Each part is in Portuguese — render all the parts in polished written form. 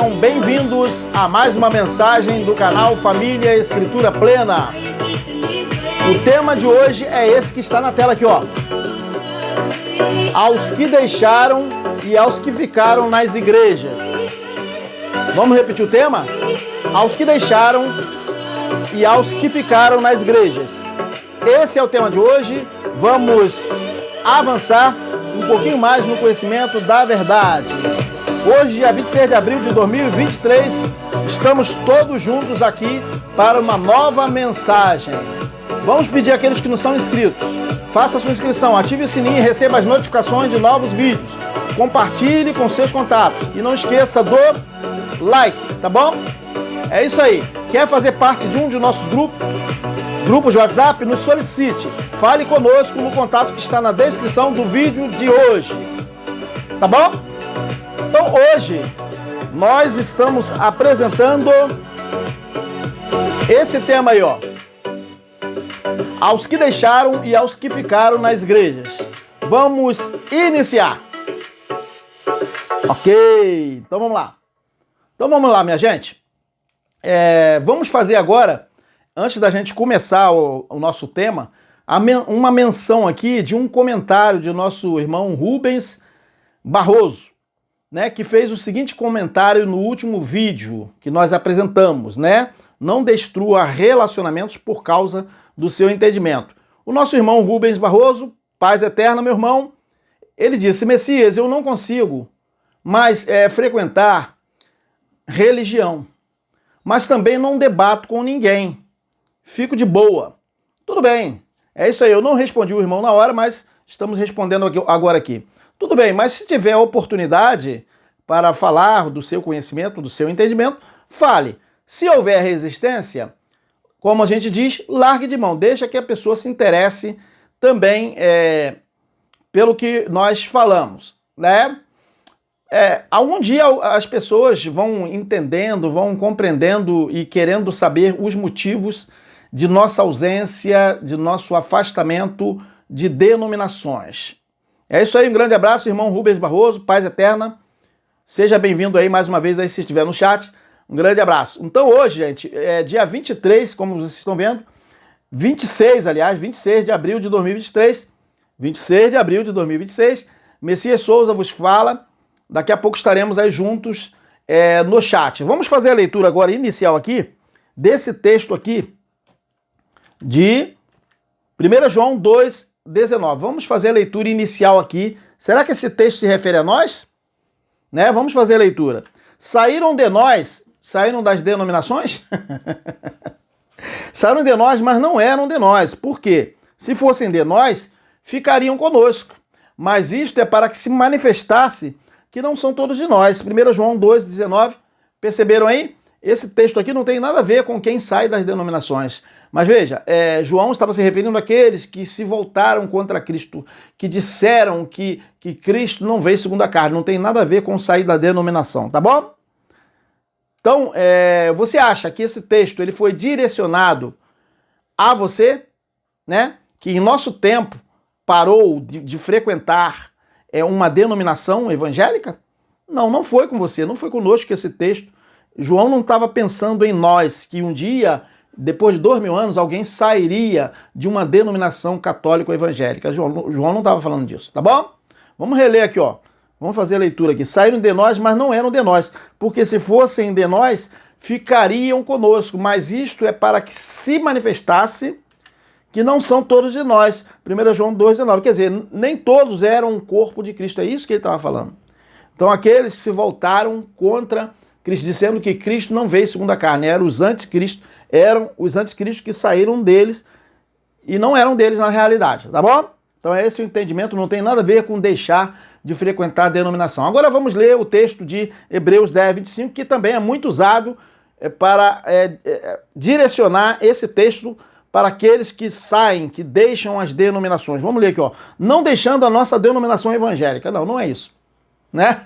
Sejam bem-vindos a mais uma mensagem do canal Família Escritura Plena. O tema de hoje é esse que está na tela aqui, ó. Aos que deixaram e aos que ficaram nas igrejas. Vamos repetir o tema? Aos que deixaram e aos que ficaram nas igrejas. Esse é o tema de hoje. Vamos avançar um pouquinho mais no conhecimento da verdade. Hoje, dia 26 de abril de 2023, estamos todos juntos aqui para uma nova mensagem. Vamos pedir àqueles que não são inscritos, faça a sua inscrição, ative o sininho e receba as notificações de novos vídeos. Compartilhe com seus contatos e não esqueça do like, tá bom? É isso aí. Quer fazer parte de um de nossos grupos de WhatsApp? Nos solicite. Fale conosco no contato que está na descrição do vídeo de hoje. Tá bom? Então hoje nós estamos apresentando esse tema aí, ó. Aos que deixaram e aos que ficaram nas igrejas. Vamos iniciar. Ok, então vamos lá. Então vamos lá, minha gente. Vamos fazer agora, antes da gente começar o nosso tema, uma menção aqui de um comentário de nosso irmão Rubens Barroso, né, que fez o seguinte comentário no último vídeo que nós apresentamos, né? Não destrua relacionamentos por causa do seu entendimento. O nosso irmão Rubens Barroso, paz eterna, meu irmão, ele disse: Messias, eu não consigo mais frequentar religião, mas também não debato com ninguém. Fico de boa. Tudo bem, é isso aí. Eu não respondi o irmão na hora, mas estamos respondendo agora aqui. Tudo bem, mas se tiver a oportunidade para falar do seu conhecimento, do seu entendimento, fale. Se houver resistência, como a gente diz, largue de mão. Deixa que a pessoa se interesse também pelo que nós falamos, né? Algum dia as pessoas vão entendendo, vão compreendendo e querendo saber os motivos de nossa ausência, de nosso afastamento de denominações. É isso aí, um grande abraço, irmão Rubens Barroso, paz eterna. Seja bem-vindo aí mais uma vez aí se estiver no chat. Um grande abraço. Então hoje, gente, é dia 23, como vocês estão vendo, 26 de abril de 2023. 26 de abril de 2026. Messias Souza vos fala. Daqui a pouco estaremos aí juntos no chat. Vamos fazer a leitura agora inicial aqui desse texto aqui de 1 João 2,19. Vamos fazer a leitura inicial aqui. Será que esse texto se refere a nós? Né? Vamos fazer a leitura. Saíram de nós, saíram das denominações? Saíram de nós, mas não eram de nós. Por quê? Se fossem de nós, ficariam conosco. Mas isto é para que se manifestasse que não são todos de nós. 1 João 2,19. Perceberam aí? Esse texto aqui não tem nada a ver com quem sai das denominações. Mas veja, João estava se referindo àqueles que se voltaram contra Cristo, que disseram que Cristo não veio segundo a carne. Não tem nada a ver com sair da denominação, tá bom? Então, você acha que esse texto ele foi direcionado a você, né? Que em nosso tempo parou de frequentar uma denominação evangélica? Não, não foi com você, não foi conosco que esse texto. João não estava pensando em nós, que um dia, depois de 2000 anos, alguém sairia de uma denominação católica ou evangélica. João não estava falando disso, tá bom? Vamos reler aqui, ó. Vamos fazer a leitura aqui. Saíram de nós, mas não eram de nós, porque se fossem de nós, ficariam conosco. Mas isto é para que se manifestasse que não são todos de nós. 1 João 2,19. Quer dizer, nem todos eram um corpo de Cristo. É isso que ele estava falando. Então aqueles que se voltaram contra Cristo, dizendo que Cristo não veio segundo a carne, eram os anticristos que saíram deles e não eram deles na realidade, tá bom? Então esse entendimento não tem nada a ver com deixar de frequentar a denominação. Agora vamos ler o texto de Hebreus 10:25, que também é muito usado para direcionar esse texto para aqueles que saem, que deixam as denominações. Vamos ler aqui, ó. Não deixando a nossa denominação evangélica. Não, não é isso, né?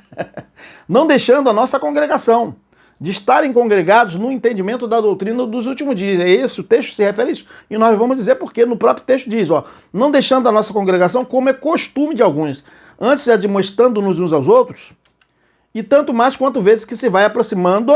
Não deixando a nossa congregação, de estarem congregados no entendimento da doutrina dos últimos dias. É esse, o texto se refere a isso. E nós vamos dizer porque no próprio texto diz, ó, não deixando a nossa congregação como é costume de alguns, antes admoestando-nos uns aos outros, e tanto mais quanto vezes que se vai aproximando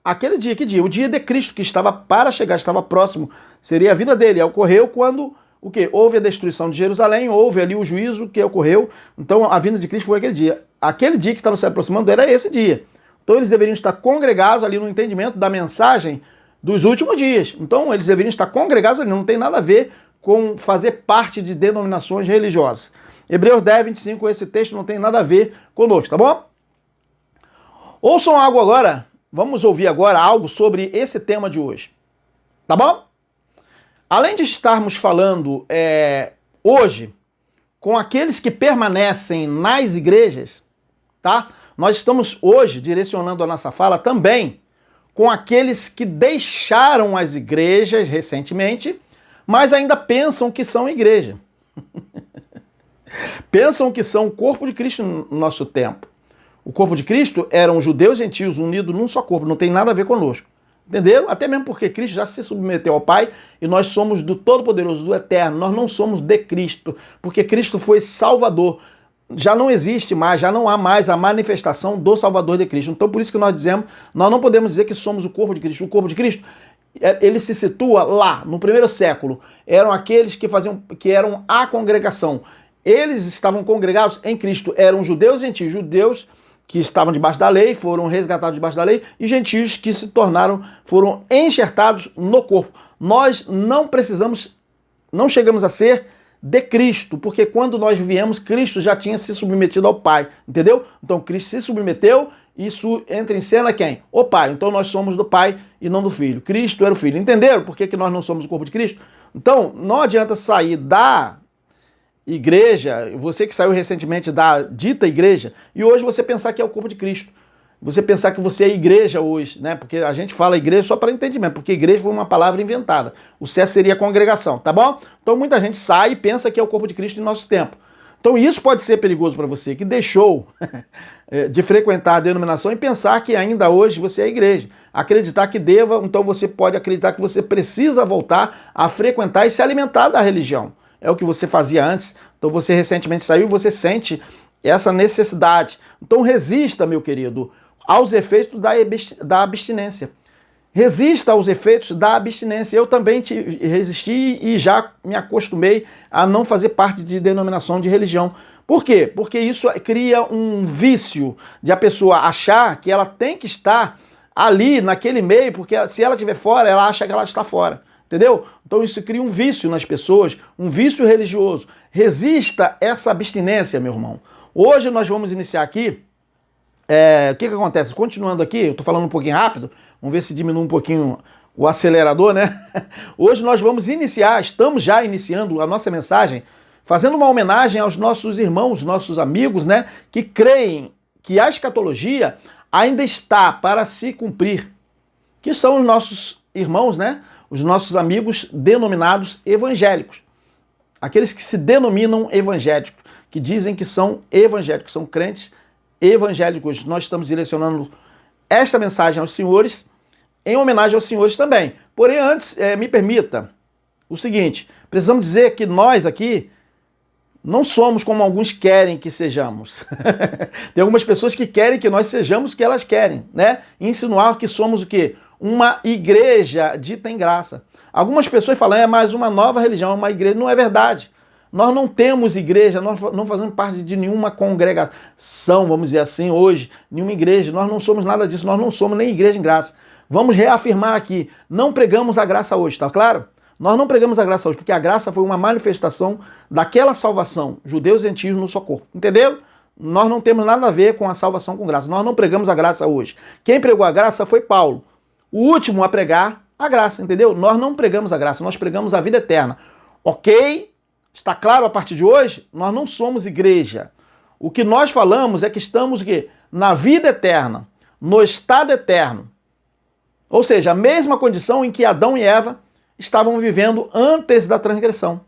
aquele dia. Que dia? O dia de Cristo, que estava para chegar, estava próximo, seria a vida dele. Ocorreu quando o quê? Houve a destruição de Jerusalém, houve ali o juízo que ocorreu. Então a vinda de Cristo foi aquele dia. Aquele dia que estava se aproximando era esse dia. Então eles deveriam estar congregados ali no entendimento da mensagem dos últimos dias. Então eles deveriam estar congregados ali, não tem nada a ver com fazer parte de denominações religiosas. Hebreus 10, 25, esse texto não tem nada a ver conosco, tá bom? Ouçam algo agora, vamos ouvir agora algo sobre esse tema de hoje, tá bom? Além de estarmos falando hoje com aqueles que permanecem nas igrejas, tá? Nós estamos hoje direcionando a nossa fala também com aqueles que deixaram as igrejas recentemente, mas ainda pensam que são igreja. Pensam que são o corpo de Cristo no nosso tempo. O corpo de Cristo eram judeus e gentios unidos num só corpo, não tem nada a ver conosco. Entenderam? Até mesmo porque Cristo já se submeteu ao Pai e nós somos do Todo-Poderoso, do Eterno. Nós não somos de Cristo, porque Cristo foi Salvador. Já não existe mais, já não há mais a manifestação do Salvador de Cristo. Então por isso que nós dizemos, nós não podemos dizer que somos o corpo de Cristo. O corpo de Cristo, ele se situa lá, no primeiro século. Eram aqueles que eram a congregação. Eles estavam congregados em Cristo. Eram judeus e gentios. Judeus que estavam debaixo da lei, foram resgatados debaixo da lei, e gentios que foram enxertados no corpo. Nós não chegamos a ser de Cristo, porque quando nós viemos, Cristo já tinha se submetido ao Pai, entendeu? Então Cristo se submeteu, isso entra em cena quem? O Pai. Então nós somos do Pai e não do Filho. Cristo era o Filho. Entenderam por que nós não somos o corpo de Cristo? Então não adianta sair da igreja, você que saiu recentemente da dita igreja, e hoje você pensar que é o corpo de Cristo. Você pensar que você é igreja hoje, né? Porque a gente fala igreja só para entendimento, porque igreja foi uma palavra inventada. O certo seria congregação, tá bom? Então muita gente sai e pensa que é o corpo de Cristo em nosso tempo. Então isso pode ser perigoso para você, que deixou de frequentar a denominação e pensar que ainda hoje você é igreja. Acreditar que deva, então você pode acreditar que você precisa voltar a frequentar e se alimentar da religião. É o que você fazia antes, então você recentemente saiu e você sente essa necessidade. Então resista, meu querido, aos efeitos da abstinência. Resista aos efeitos da abstinência. Eu também resisti e já me acostumei a não fazer parte de denominação de religião. Por quê? Porque isso cria um vício de a pessoa achar que ela tem que estar ali naquele meio, porque se ela estiver fora, ela acha que ela está fora. Entendeu? Então isso cria um vício nas pessoas, um vício religioso. Resista essa abstinência, meu irmão. Hoje nós vamos iniciar aqui, o que acontece? Continuando aqui, eu estou falando um pouquinho rápido, vamos ver se diminui um pouquinho o acelerador, né? Hoje nós vamos estamos já iniciando a nossa mensagem, fazendo uma homenagem aos nossos irmãos, nossos amigos, né? Que creem que a escatologia ainda está para se cumprir, que são os nossos irmãos, né? Os nossos amigos denominados evangélicos. Aqueles que se denominam evangélicos, que dizem que são evangélicos, são crentes evangélicos. Nós estamos direcionando esta mensagem aos senhores, em homenagem aos senhores também. Porém, antes, me permita o seguinte, precisamos dizer que nós aqui não somos como alguns querem que sejamos. Tem algumas pessoas que querem que nós sejamos o que elas querem, né? Insinuar que somos o quê? Uma igreja dita em graça. Algumas pessoas falam, é mais uma nova religião, uma igreja. Não é verdade. Nós não temos igreja, nós não fazemos parte de nenhuma congregação, vamos dizer assim, hoje, nenhuma igreja. Nós não somos nada disso, nós não somos nem igreja em graça. Vamos reafirmar aqui, não pregamos a graça hoje, tá claro? Nós não pregamos a graça hoje, porque a graça foi uma manifestação daquela salvação, judeus e gentios no seu corpo. Entendeu? Nós não temos nada a ver com a salvação com graça. Nós não pregamos a graça hoje. Quem pregou a graça foi Paulo. O último a pregar a graça, entendeu? Nós não pregamos a graça, nós pregamos a vida eterna. Ok? Está claro a partir de hoje? Nós não somos igreja. O que nós falamos é que estamos o quê? Na vida eterna, no estado eterno. Ou seja, a mesma condição em que Adão e Eva estavam vivendo antes da transgressão.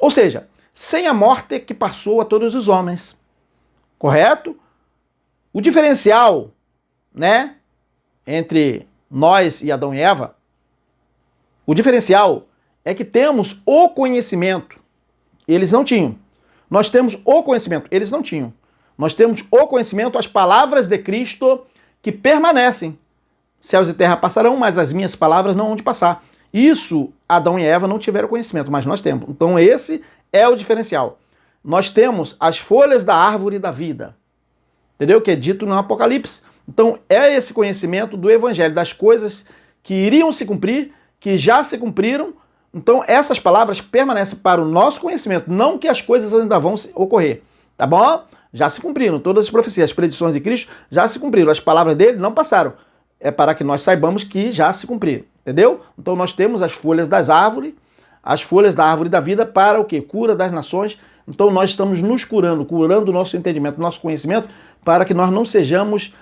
Ou seja, sem a morte que passou a todos os homens. Correto? O diferencial, né, entre nós e Adão e Eva, o diferencial é que temos o conhecimento. Eles não tinham. Nós temos o conhecimento. Eles não tinham. Nós temos o conhecimento, as palavras de Cristo que permanecem. Céus e terra passarão, mas as minhas palavras não vão de passar. Isso Adão e Eva não tiveram conhecimento, mas nós temos. Então esse é o diferencial. Nós temos as folhas da árvore da vida. Entendeu? Que é dito no Apocalipse. Então é esse conhecimento do Evangelho, das coisas que iriam se cumprir, que já se cumpriram. Então essas palavras permanecem para o nosso conhecimento, não que as coisas ainda vão ocorrer. Tá bom? Já se cumpriram. Todas as profecias, as predições de Cristo já se cumpriram. As palavras dele não passaram. É para que nós saibamos que já se cumpriram. Entendeu? Então nós temos as folhas das árvores, as folhas da árvore da vida para o quê? Cura das nações. Então nós estamos nos curando o nosso entendimento, o nosso conhecimento, para que nós não sejamos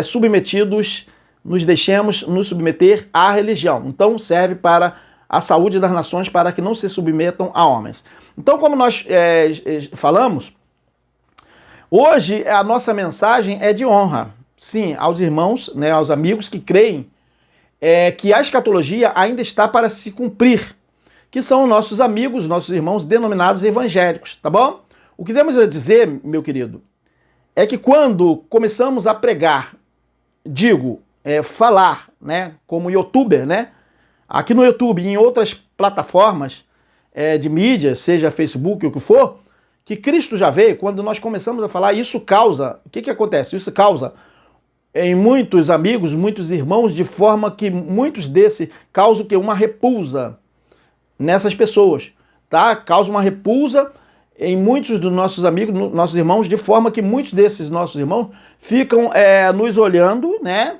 submetidos, nos deixemos nos submeter à religião. Então serve para a saúde das nações, para que não se submetam a homens. Então, como nós falamos, hoje a nossa mensagem é de honra, sim, aos irmãos, né, aos amigos que creem que a escatologia ainda está para se cumprir, que são nossos amigos, nossos irmãos denominados evangélicos, tá bom? O que temos a dizer, meu querido, é que quando começamos a pregar, falar, né, como youtuber, né, aqui no YouTube e em outras plataformas de mídia, seja Facebook ou o que for, que Cristo já veio, quando nós começamos a falar, isso causa, o que acontece? Isso causa em muitos amigos, muitos irmãos, de forma que muitos desses causam que uma repulsa nessas pessoas, tá? Causa uma repulsa em muitos dos nossos amigos, nossos irmãos, de forma que muitos desses nossos irmãos ficam nos olhando, né?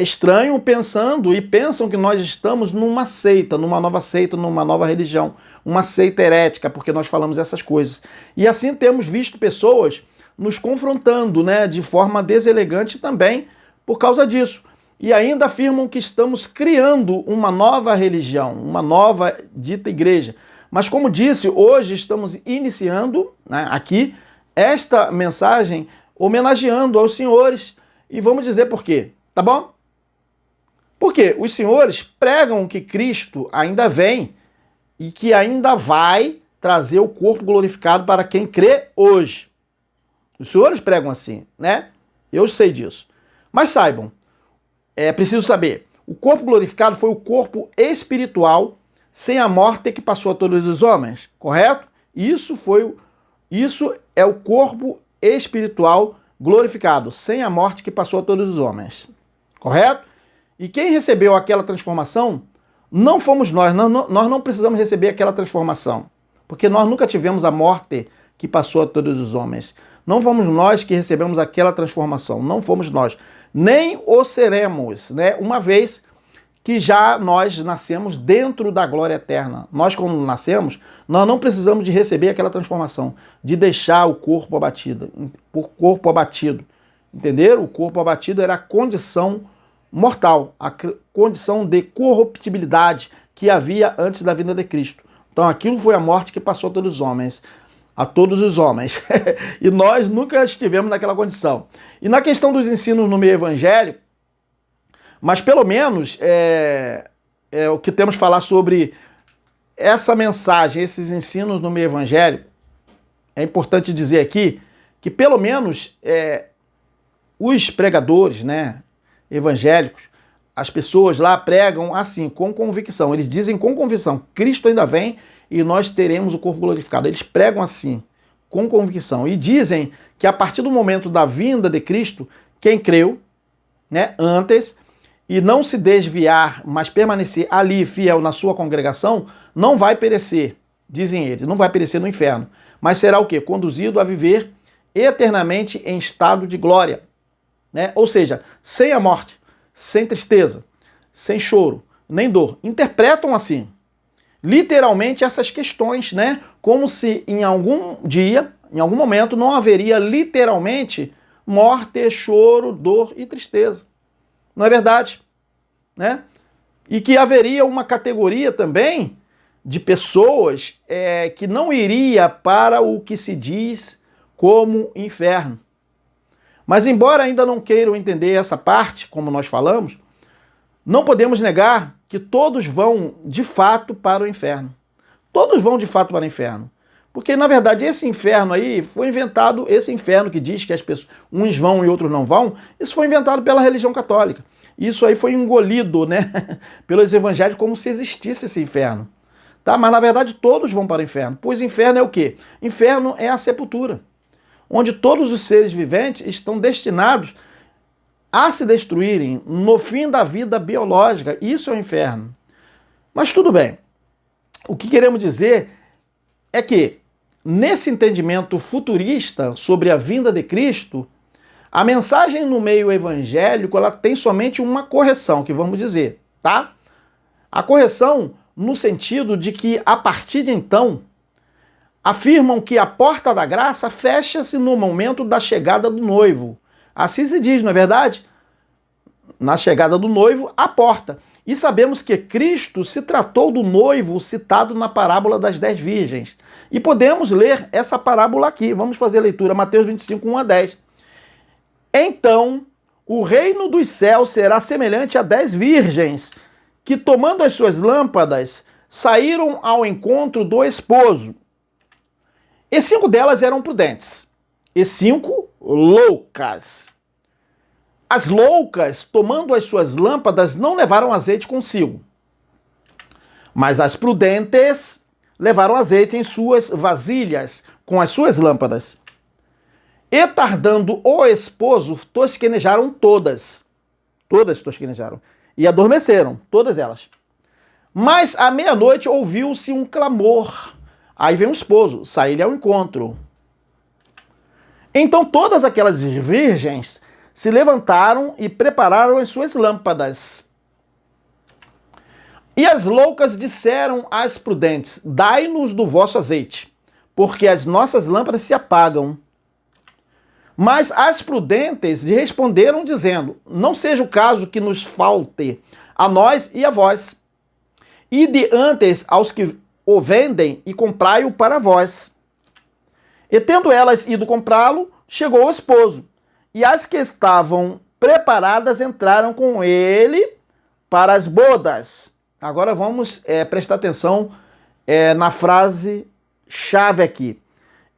Estranho, pensam que nós estamos numa seita, numa nova religião, uma seita herética, porque nós falamos essas coisas. E assim temos visto pessoas nos confrontando, né, de forma deselegante também por causa disso. E ainda afirmam que estamos criando uma nova religião, uma nova dita igreja. Mas como disse, hoje estamos iniciando, né, aqui esta mensagem homenageando aos senhores. E vamos dizer por quê, tá bom? Porque os senhores pregam que Cristo ainda vem e que ainda vai trazer o corpo glorificado para quem crê hoje. Os senhores pregam assim, né? Eu sei disso. Mas saibam, é preciso saber, o corpo glorificado foi o corpo espiritual sem a morte que passou a todos os homens, correto? Isso é o corpo espiritual glorificado, sem a morte que passou a todos os homens, correto? E quem recebeu aquela transformação não fomos nós não precisamos receber aquela transformação, porque nós nunca tivemos a morte que passou a todos os homens. Não fomos nós que recebemos aquela transformação, não fomos nós, nem o seremos, né? Uma vez que já nós nascemos dentro da glória eterna. Nós, quando nascemos, nós não precisamos de receber aquela transformação, de deixar o corpo abatido, entenderam? O corpo abatido era a condição mortal, a condição de corruptibilidade que havia antes da vinda de Cristo. Então aquilo foi a morte que passou a todos os homens. E nós nunca estivemos naquela condição. E na questão dos ensinos no meio evangélico, mas pelo menos o que temos que falar sobre essa mensagem, esses ensinos no meio evangélico, é importante dizer aqui que pelo menos os pregadores, né, evangélicos, as pessoas lá pregam assim, com convicção. Eles dizem com convicção, Cristo ainda vem e nós teremos o corpo glorificado. Eles pregam assim, com convicção. E dizem que a partir do momento da vinda de Cristo, quem creu, né, antes, e não se desviar, mas permanecer ali fiel na sua congregação, não vai perecer, dizem eles, não vai perecer no inferno, mas será o quê? Conduzido a viver eternamente em estado de glória, né? Ou seja, sem a morte, sem tristeza, sem choro, nem dor. Interpretam assim, literalmente essas questões, né? Como se em algum dia, em algum momento, não haveria literalmente morte, choro, dor e tristeza. Não é verdade? Né? E que haveria uma categoria também de pessoas que não iria para o que se diz como inferno. Mas embora ainda não queiram entender essa parte, como nós falamos, não podemos negar que todos vão de fato para o inferno. Todos vão de fato para o inferno. Porque, na verdade, esse inferno aí foi inventado, esse inferno que diz que as pessoas, uns vão e outros não vão, isso foi inventado pela religião católica. Isso aí foi engolido, né, pelos evangélicos como se existisse esse inferno. Tá? Mas, na verdade, todos vão para o inferno. Pois inferno é o quê? Inferno é a sepultura, onde todos os seres viventes estão destinados a se destruírem no fim da vida biológica. Isso é o inferno. Mas tudo bem. O que queremos dizer é que, nesse entendimento futurista sobre a vinda de Cristo, a mensagem no meio evangélico ela tem somente uma correção, que vamos dizer, tá? A correção no sentido de que, a partir de então, afirmam que a porta da graça fecha-se no momento da chegada do noivo. Assim se diz, não é verdade? Na chegada do noivo, a porta. E sabemos que Cristo se tratou do noivo citado na parábola das 10 virgens. E podemos ler essa parábola aqui. Vamos fazer a leitura, Mateus 25, 1 a 10. Então, o reino dos céus será semelhante a 10 virgens, que, tomando as suas lâmpadas, saíram ao encontro do esposo. E 5 delas eram prudentes, e 5 loucas. As loucas, tomando as suas lâmpadas, não levaram azeite consigo. Mas as prudentes levaram azeite em suas vasilhas, com as suas lâmpadas. E tardando o esposo, tosquenejaram todas. Todas tosquenejaram. E adormeceram, todas elas. Mas à meia-noite ouviu-se um clamor. Aí vem o esposo, sair-lhe ao encontro. Então todas aquelas virgens se levantaram e prepararam as suas lâmpadas. E as loucas disseram às prudentes: dai-nos do vosso azeite, porque as nossas lâmpadas se apagam. Mas as prudentes responderam dizendo: não seja o caso que nos falte a nós e a vós. Ide antes aos que o vendem e comprai-o para vós. E tendo elas ido comprá-lo, chegou o esposo. E as que estavam preparadas entraram com ele para as bodas. Agora vamos prestar atenção na frase chave aqui.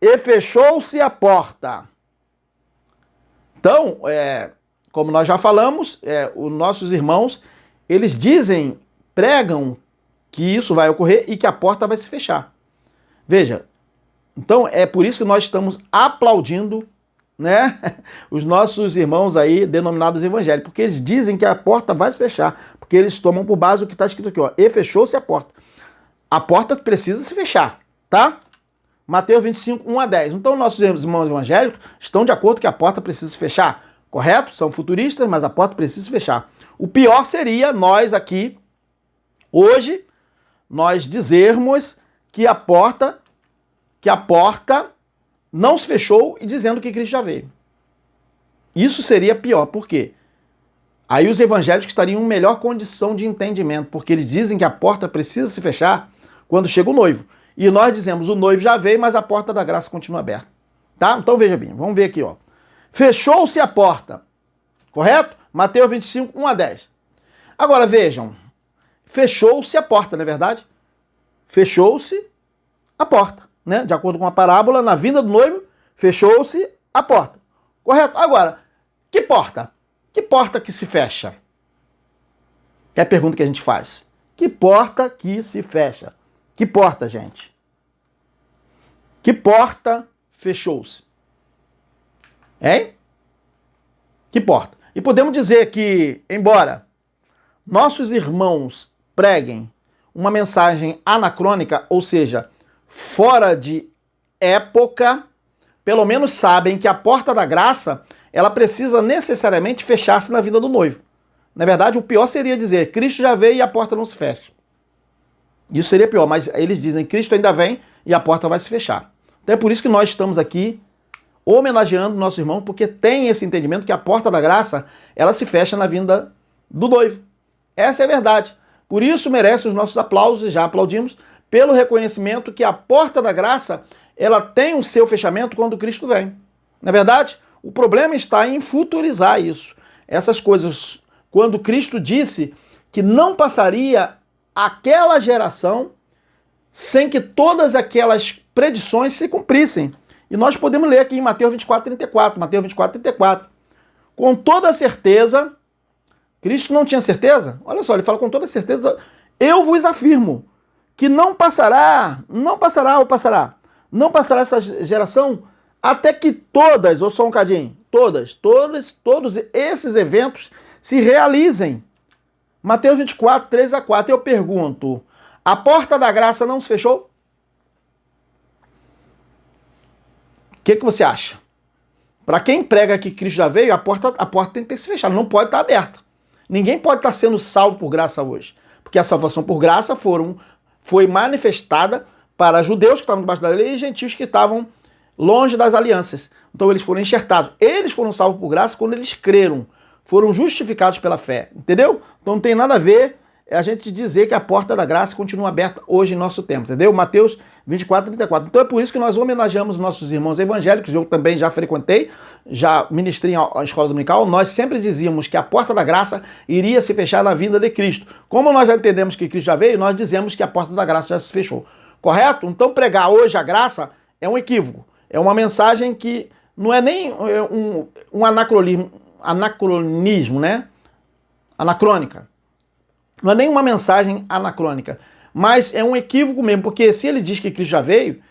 E fechou-se a porta. Então, como nós já falamos, os nossos irmãos, eles dizem, pregam que isso vai ocorrer e que a porta vai se fechar. Veja, então é por isso que nós estamos aplaudindo, né, os nossos irmãos aí denominados evangélicos, porque eles dizem que a porta vai se fechar, porque eles tomam por base o que está escrito aqui, ó, e fechou-se a porta. A porta precisa se fechar, tá? Mateus 25, 1 a 10. Então nossos irmãos evangélicos estão de acordo que a porta precisa se fechar, correto? São futuristas, mas a porta precisa se fechar. O pior seria nós aqui, hoje, nós dizermos que a porta não se fechou e dizendo que Cristo já veio. Isso seria pior. Por quê? Aí os evangélicos estariam em melhor condição de entendimento, porque eles dizem que a porta precisa se fechar quando chega o noivo. E nós dizemos, o noivo já veio, mas a porta da graça continua aberta. Tá? Então veja bem, vamos ver aqui, ó. Fechou-se a porta. Correto? Mateus 25, 1 a 10. Agora vejam, fechou-se a porta, não é verdade? Fechou-se a porta. Né? De acordo com a parábola, na vinda do noivo, fechou-se a porta. Correto? Agora, que porta? Que porta que se fecha? É a pergunta que a gente faz. Que porta que se fecha? Que porta, gente? Que porta fechou-se? Hein? Que porta? E podemos dizer que, embora nossos irmãos preguem uma mensagem anacrônica, ou seja, fora de época, pelo menos sabem que a porta da graça, ela precisa necessariamente fechar-se na vida do noivo. Na verdade, o pior seria dizer, Cristo já veio e a porta não se fecha. Isso seria pior, mas eles dizem, Cristo ainda vem e a porta vai se fechar. Então é por isso que nós estamos aqui homenageando nosso irmão, porque tem esse entendimento que a porta da graça, ela se fecha na vinda do noivo. Essa é a verdade. Por isso merece os nossos aplausos, e já aplaudimos, pelo reconhecimento que a porta da graça, ela tem o seu fechamento quando Cristo vem. Na verdade, o problema está em futurizar isso. Essas coisas, quando Cristo disse que não passaria aquela geração sem que todas aquelas predições se cumprissem. E nós podemos ler aqui em Mateus 24:34, Mateus 24:34. Com toda certeza, Cristo não tinha certeza? Olha só, ele fala com toda certeza, eu vos afirmo que não passará essa geração até que todas, ou só um cadinho, todos esses eventos se realizem. Mateus 24:3-4, eu pergunto, a porta da graça não se fechou? O que você acha? Para quem prega que Cristo já veio, a porta tem que ter se fechado, não pode estar aberta. Ninguém pode estar sendo salvo por graça hoje, porque a salvação por graça foi manifestada para judeus que estavam debaixo da lei e gentios que estavam longe das alianças. Então eles foram enxertados. Eles foram salvos por graça quando eles creram, foram justificados pela fé, entendeu? Então não tem nada a ver a gente dizer que a porta da graça continua aberta hoje em nosso tempo, entendeu? Mateus 24:34. Então é por isso que nós homenageamos nossos irmãos evangélicos, eu também já frequentei, já ministrei a escola dominical, nós sempre dizíamos que a porta da graça iria se fechar na vinda de Cristo. Como nós já entendemos que Cristo já veio, nós dizemos que a porta da graça já se fechou. Correto? Então pregar hoje a graça é um equívoco, é uma mensagem que não é nem um anacronismo, né? Anacrônica. Não é nem uma mensagem anacrônica, mas é um equívoco mesmo, porque se ele diz que Cristo já veio,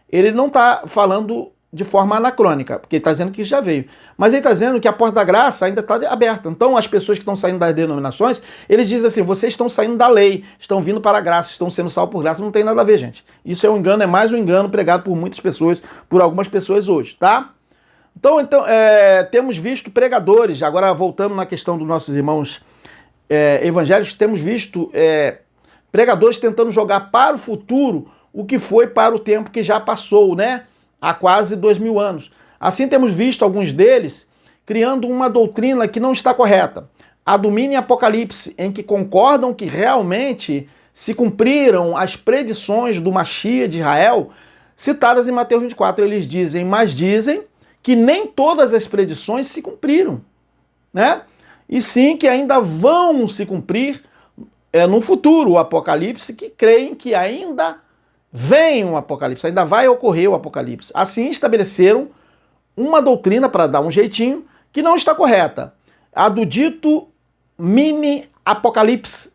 ele não está falando de forma anacrônica, porque ele está dizendo que já veio. Mas ele está dizendo que a porta da graça ainda está aberta. Então as pessoas que estão saindo das denominações, eles dizem assim, vocês estão saindo da lei, estão vindo para a graça, estão sendo salvos por graça. Não tem nada a ver, gente. Isso é um engano, é mais um engano pregado por muitas pessoas, por algumas pessoas hoje, tá? Então temos visto pregadores, agora voltando na questão dos nossos irmãos evangélicos, temos visto pregadores tentando jogar para o futuro o que foi para o tempo que já passou, né? Há quase 2000 anos. Assim temos visto alguns deles criando uma doutrina que não está correta. A do mini apocalipse, em que concordam que realmente se cumpriram as predições do Mashiach de Israel, citadas em Mateus 24. Eles dizem, mas dizem que nem todas as predições se cumpriram, né? E sim que ainda vão se cumprir no futuro o Apocalipse, que creem que ainda vem um Apocalipse, ainda vai ocorrer o Apocalipse. Assim estabeleceram uma doutrina, para dar um jeitinho, que não está correta. A do dito mini Apocalipse.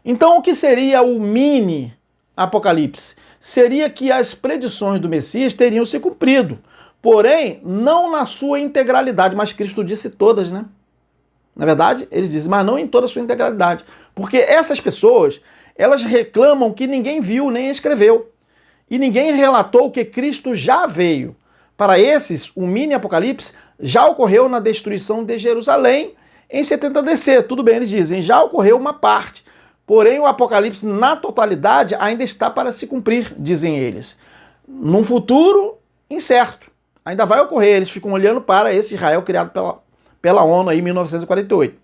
Então o que seria o mini Apocalipse? Seria que as predições do Messias teriam se cumprido, porém não na sua integralidade, mas Cristo disse todas, né? Na verdade, eles dizem, mas não em toda a sua integralidade. Porque essas pessoas, elas reclamam que ninguém viu nem escreveu. E ninguém relatou que Cristo já veio. Para esses, o mini Apocalipse já ocorreu na destruição de Jerusalém em 70 DC. Tudo bem, eles dizem, já ocorreu uma parte. Porém, o Apocalipse na totalidade ainda está para se cumprir, dizem eles. Num futuro incerto. Ainda vai ocorrer. Eles ficam olhando para esse Israel criado pela ONU aí em 1948.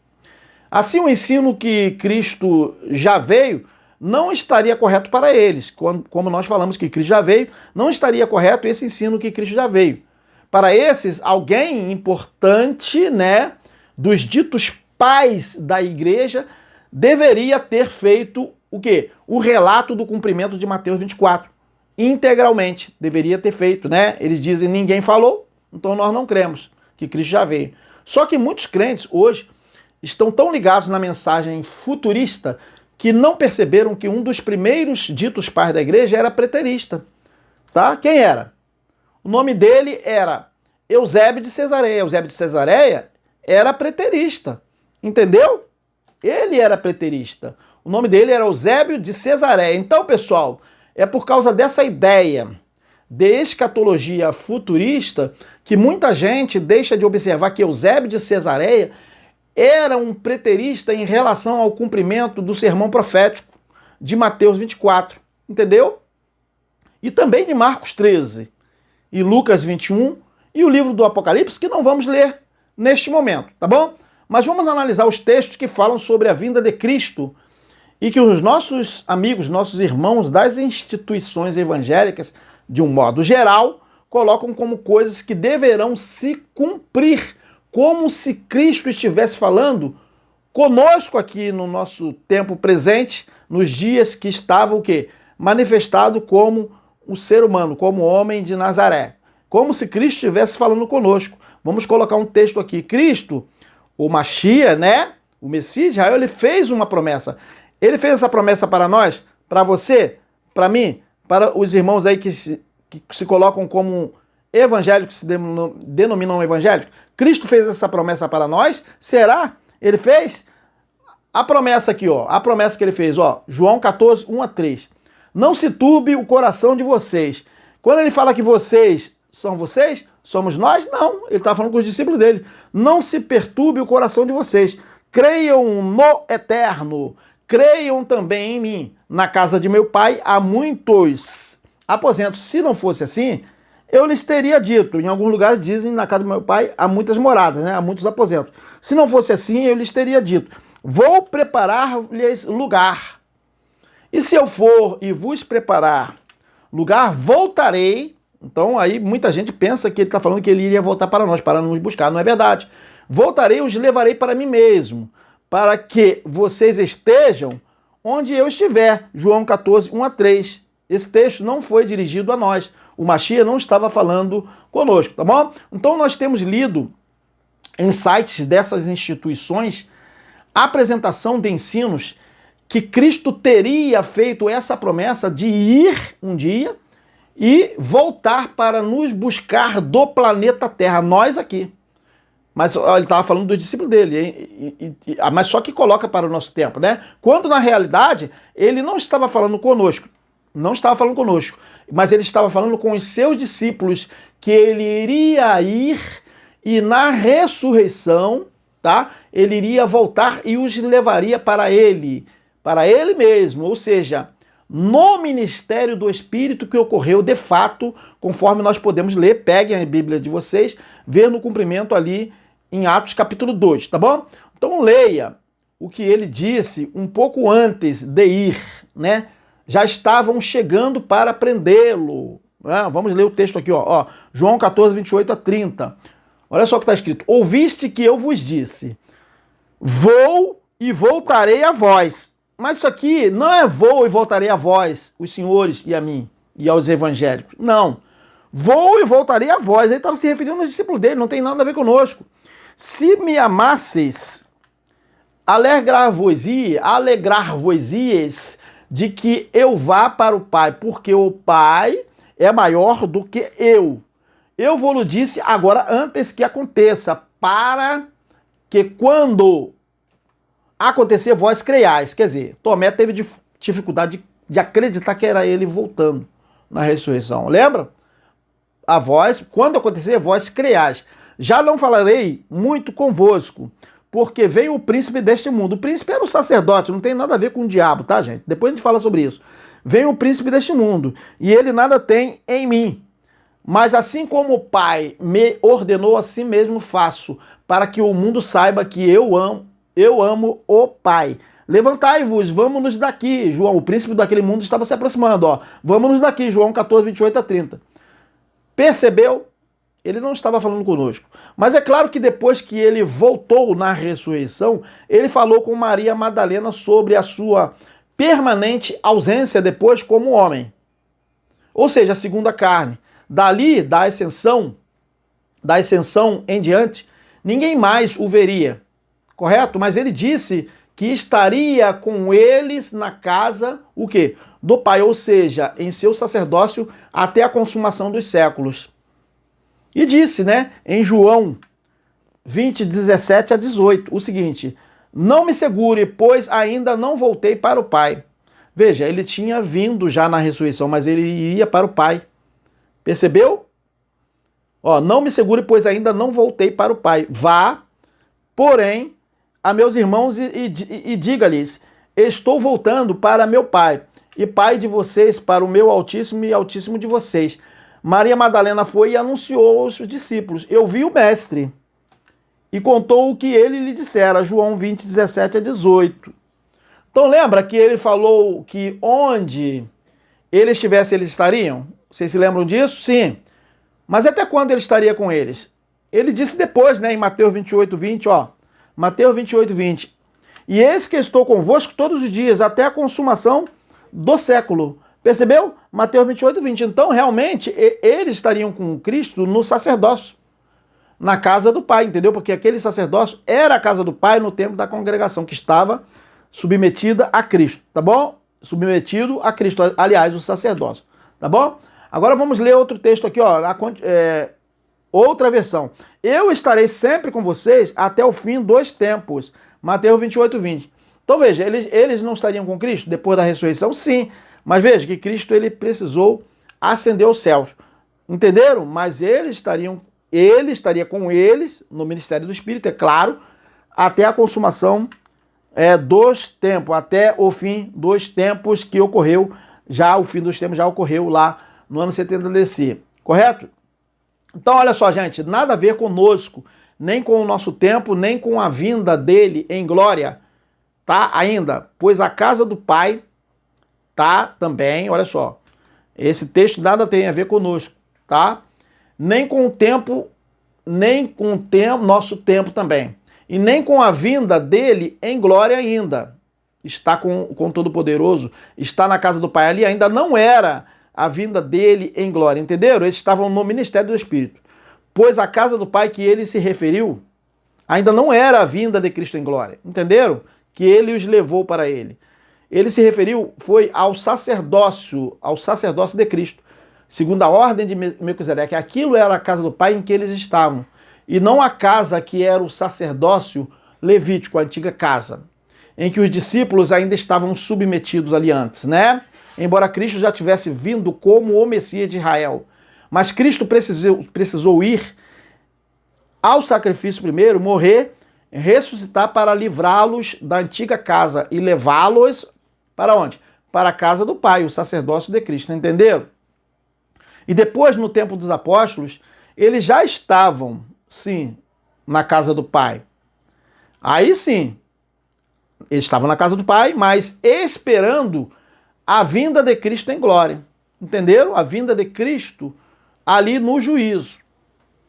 Assim, o ensino que Cristo já veio não estaria correto para eles. Como nós falamos que Cristo já veio, não estaria correto esse ensino que Cristo já veio. Para esses, alguém importante, né, dos ditos pais da igreja, deveria ter feito o quê? O relato do cumprimento de Mateus 24. Integralmente. Deveria ter feito, né? Eles dizem, ninguém falou, então nós não cremos que Cristo já veio. Só que muitos crentes hoje estão tão ligados na mensagem futurista que não perceberam que um dos primeiros ditos pais da igreja era preterista. Tá? Quem era? O nome dele era Eusébio de Cesareia. Eusébio de Cesareia era preterista. Entendeu? Ele era preterista. O nome dele era Eusébio de Cesareia. Então, pessoal, é por causa dessa ideia de escatologia futurista que muita gente deixa de observar que Eusébio de Cesareia era um preterista em relação ao cumprimento do sermão profético de Mateus 24, entendeu? E também de Marcos 13 e Lucas 21 e o livro do Apocalipse, que não vamos ler neste momento, tá bom? Mas vamos analisar os textos que falam sobre a vinda de Cristo e que os nossos amigos, nossos irmãos das instituições evangélicas, de um modo geral, colocam como coisas que deverão se cumprir, como se Cristo estivesse falando conosco aqui no nosso tempo presente, nos dias que estava o quê? Manifestado como um ser humano, como homem de Nazaré. Como se Cristo estivesse falando conosco. Vamos colocar um texto aqui. Cristo, o Mashiach, né? O Messias de Israel, ele fez uma promessa. Ele fez essa promessa para nós, para você, para mim, para os irmãos aí que se colocam como evangélicos, se denominam evangélicos. Cristo fez essa promessa para nós? Será? Ele fez? A promessa aqui, ó. A promessa que ele fez, ó. João 14, 1 a 3. Não se turbe o coração de vocês. Quando ele fala que vocês são vocês, somos nós? Não. Ele está falando com os discípulos dele. Não se perturbe o coração de vocês. Creiam no Eterno. Creiam também em mim. Na casa de meu pai há muitos aposentos. Se não fosse assim, eu lhes teria dito. Em alguns lugares dizem, na casa do meu pai há muitas moradas, né? Há muitos aposentos. Se não fosse assim, eu lhes teria dito. Vou preparar-lhes lugar. E se eu for e vos preparar lugar, voltarei. Então aí muita gente pensa que ele está falando que ele iria voltar para nós, para nos buscar. Não é verdade. Voltarei e os levarei para mim mesmo, para que vocês estejam onde eu estiver. João 14, 1 a 3. Esse texto não foi dirigido a nós. O Mashiach não estava falando conosco, tá bom? Então nós temos lido em sites dessas instituições a apresentação de ensinos que Cristo teria feito essa promessa de ir um dia e voltar para nos buscar do planeta Terra, nós aqui. Mas ele estava falando do discípulo dele, mas só que coloca para o nosso tempo, né? Quando na realidade ele não estava falando conosco, mas ele estava falando com os seus discípulos que ele iria ir e na ressurreição, tá? Ele iria voltar e os levaria para ele mesmo, ou seja, no ministério do Espírito que ocorreu de fato, conforme nós podemos ler, peguem a Bíblia de vocês, ver no cumprimento ali em Atos capítulo 2, tá bom? Então leia o que ele disse um pouco antes de ir, né? Já estavam chegando para prendê-lo. Vamos ler o texto aqui, ó. João 14, 28 a 30. Olha só o que está escrito. Ouviste que eu vos disse, vou e voltarei a vós. Mas isso aqui não é vou e voltarei a vós, os senhores e a mim, e aos evangélicos. Não. Vou e voltarei a vós. Ele estava se referindo aos discípulos dele, não tem nada a ver conosco. Se me amasseis, alegrar-vos-ies de que eu vá para o Pai, porque o Pai é maior do que eu. Eu vou-lhe disse agora antes que aconteça, para que quando acontecer vós creiais. Quer dizer, Tomé teve dificuldade de acreditar que era ele voltando na ressurreição. Lembra? A vós, quando acontecer vós creiais. Já não falarei muito convosco, porque veio o príncipe deste mundo. O príncipe era o sacerdote, não tem nada a ver com o diabo, tá, gente? Depois a gente fala sobre isso. Vem o príncipe deste mundo, e ele nada tem em mim. Mas assim como o Pai me ordenou, assim mesmo faço, para que o mundo saiba que eu amo o Pai. Levantai-vos, vamos-nos daqui. João, o príncipe daquele mundo estava se aproximando, ó. Vamos-nos daqui, João 14, 28 a 30. Percebeu? Ele não estava falando conosco. Mas é claro que depois que ele voltou na ressurreição, ele falou com Maria Madalena sobre a sua permanente ausência depois como homem. Ou seja, a segunda carne. Dali, da ascensão em diante, ninguém mais o veria. Correto? Mas ele disse que estaria com eles na casa, o quê? Do Pai, ou seja, em seu sacerdócio até a consumação dos séculos. E disse, né, em João 20, 17 a 18, o seguinte: não me segure, pois ainda não voltei para o Pai. Veja, ele tinha vindo já na ressurreição, mas ele iria para o Pai. Percebeu? Ó, não me segure, pois ainda não voltei para o Pai. Vá, porém, a meus irmãos e diga-lhes, estou voltando para meu Pai, e Pai de vocês, para o meu Altíssimo e Altíssimo de vocês. Maria Madalena foi e anunciou aos discípulos, eu vi o Mestre, e contou o que ele lhe dissera, João 20, 17 a 18. Então lembra que ele falou que onde ele estivesse, eles estariam? Vocês se lembram disso? Sim. Mas até quando ele estaria com eles? Ele disse depois, né, em Mateus 28, 20, ó. Mateus 28, 20. E eis que estou convosco todos os dias, até a consumação do século. Percebeu? Mateus 28, 20. Então, realmente, eles estariam com Cristo no sacerdócio, na casa do Pai, entendeu? Porque aquele sacerdócio era a casa do Pai no tempo da congregação, que estava submetida a Cristo, tá bom? Submetido a Cristo, aliás, o sacerdócio, tá bom? Agora vamos ler outro texto aqui, ó, outra versão. Eu estarei sempre com vocês até o fim dos tempos. Mateus 28, 20. Então veja, eles não estariam com Cristo depois da ressurreição? Sim, mas veja que Cristo ele precisou ascender aos céus. Entenderam? Mas ele estaria com eles no ministério do Espírito, é claro, até a consumação dos tempos, até o fim dos tempos que ocorreu, já o fim dos tempos já ocorreu lá no ano 70 DC, correto? Então olha só, gente, nada a ver conosco, nem com o nosso tempo, nem com a vinda dele em glória, tá? Ainda, pois a casa do Pai tá também, olha só, esse texto nada tem a ver conosco, tá? Nem com o tempo, nosso tempo também. E nem com a vinda dele em glória ainda. Está com o Todo-Poderoso, está na casa do Pai. Ali ainda não era a vinda dele em glória, entenderam? Eles estavam no ministério do Espírito. Pois a casa do Pai que ele se referiu ainda não era a vinda de Cristo em glória, entenderam? Que ele os levou para ele. Ele se referiu, foi ao sacerdócio de Cristo, segundo a ordem de Melquisedeque. Aquilo era a casa do Pai em que eles estavam, e não a casa que era o sacerdócio levítico, a antiga casa, em que os discípulos ainda estavam submetidos ali antes, né? Embora Cristo já tivesse vindo como o Messias de Israel. Mas Cristo precisou ir ao sacrifício primeiro, morrer, ressuscitar para livrá-los da antiga casa e levá-los para onde? Para a casa do Pai, o sacerdócio de Cristo, entenderam? E depois, no tempo dos apóstolos, eles já estavam, sim, na casa do Pai. Aí sim, eles estavam na casa do Pai, mas esperando a vinda de Cristo em glória. Entenderam? A vinda de Cristo ali no juízo.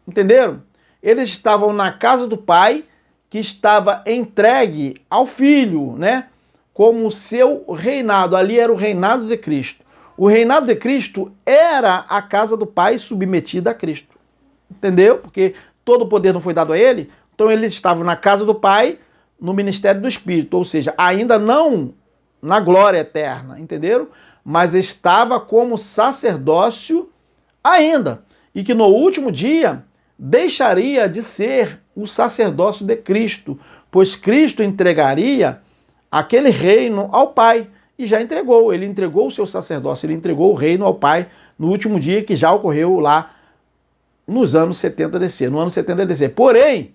Entenderam? Eles estavam na casa do Pai, que estava entregue ao Filho, né? Como o seu reinado. Ali era o reinado de Cristo. O reinado de Cristo era a casa do Pai submetida a Cristo. Entendeu? Porque todo o poder não foi dado a ele. Então eles estavam na casa do Pai, no ministério do Espírito. Ou seja, ainda não na glória eterna. Entenderam? Mas estava como sacerdócio ainda. E que no último dia deixaria de ser o sacerdócio de Cristo. Pois Cristo entregaria aquele reino ao Pai. E já entregou, ele entregou o seu sacerdócio, ele entregou o reino ao Pai no último dia, que já ocorreu lá nos anos 70 DC, no ano 70 DC. Porém,